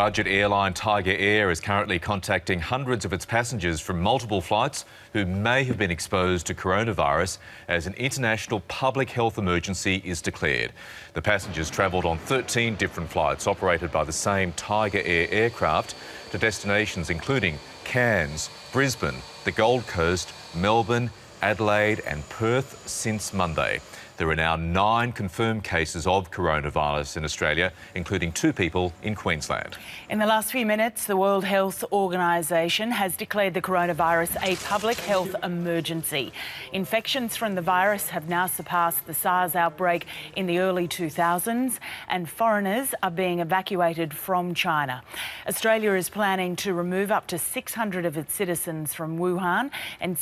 Budget airline TigerAir is currently contacting hundreds of its passengers from multiple flights who may have been exposed to coronavirus as an international public health emergency is declared. The passengers travelled on 13 different flights operated by the same TigerAir aircraft to destinations including Cairns, Brisbane, the Gold Coast, Melbourne, Adelaide and Perth since Monday. There are now 9 confirmed cases of coronavirus in Australia, including 2 people in Queensland. In the last few minutes, the World Health Organization has declared the coronavirus a public health emergency. Infections from the virus have now surpassed the SARS outbreak in the early 2000s, and foreigners are being evacuated from China. Australia is planning to remove up to 600 of its citizens from Wuhan and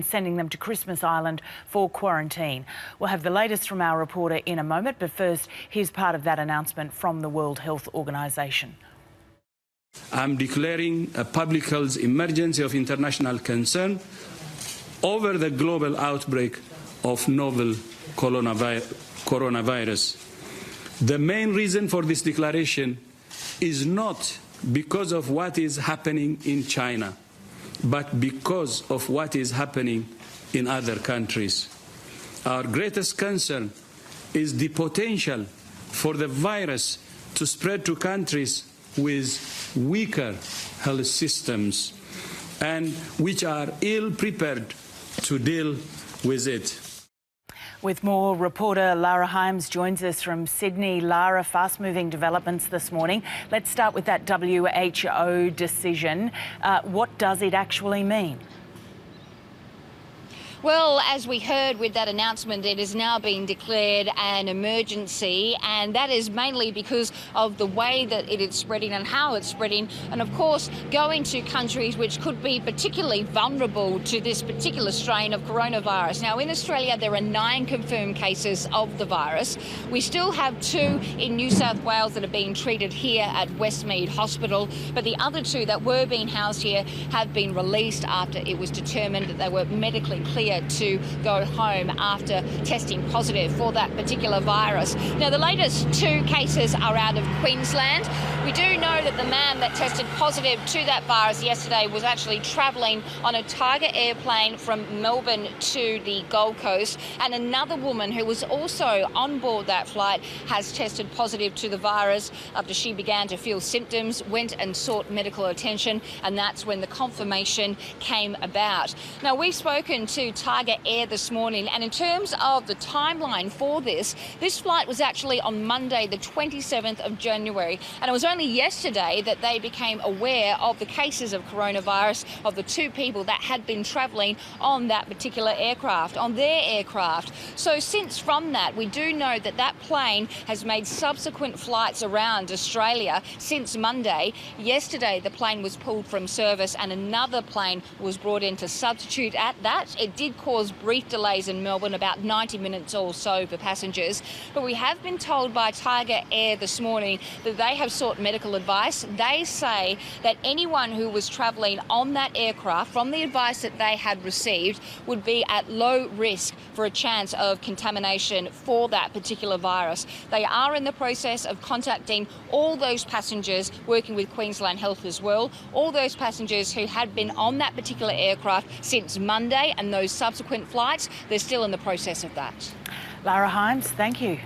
sending them to Christmas Island for quarantine. We'll have the latest from our reporter in a moment, but first, here's part of that announcement from the World Health Organization. I'm declaring a public health emergency of international concern over the global outbreak of novel coronavirus. The main reason for this declaration is not because of what is happening in China, but because of what is happening in other countries. Our greatest concern is the potential for the virus to spread to countries with weaker health systems and which are ill prepared to deal with it. With more, reporter Lara Himes joins us from Sydney. Lara, fast-moving developments this morning. Let's start with that WHO decision. What does it actually mean? Well, as we heard with that announcement, it has now been declared an emergency, and that is mainly because of the way that it is spreading and how it's spreading, and of course going to countries which could be particularly vulnerable to this particular strain of coronavirus. Now, in Australia, there are 9 confirmed cases of the virus. We still have 2 in New South Wales that are being treated here at Westmead Hospital, but the other 2 that were being housed here have been released after it was determined that they were medically clear to go home after testing positive for that particular virus. Now, the latest 2 cases are out of Queensland. We do know that the man that tested positive to that virus yesterday was actually travelling on a TigerAir plane from Melbourne to the Gold Coast, and another woman who was also on board that flight has tested positive to the virus after she began to feel symptoms, went and sought medical attention, and that's when the confirmation came about. Now, we've spoken to TigerAir this morning, and in terms of the timeline for this flight was actually on Monday the 27th of January, and it was only yesterday that they became aware of the cases of coronavirus of the 2 people that had been travelling on that particular aircraft, on their aircraft. So since from that, we do know that that plane has made subsequent flights around Australia since Monday. Yesterday, the plane was pulled from service and another plane was brought in to substitute at that. It did cause brief delays in Melbourne, about 90 minutes or so for passengers. But we have been told by TigerAir this morning that they have sought medical advice. They say that anyone who was travelling on that aircraft, from the advice that they had received, would be at low risk for a chance of contamination for that particular virus. They are in the process of contacting all those passengers, working with Queensland Health as well, all those passengers who had been on that particular aircraft since Monday, and those subsequent flights, they're still in the process of that. Lara Himes, thank you.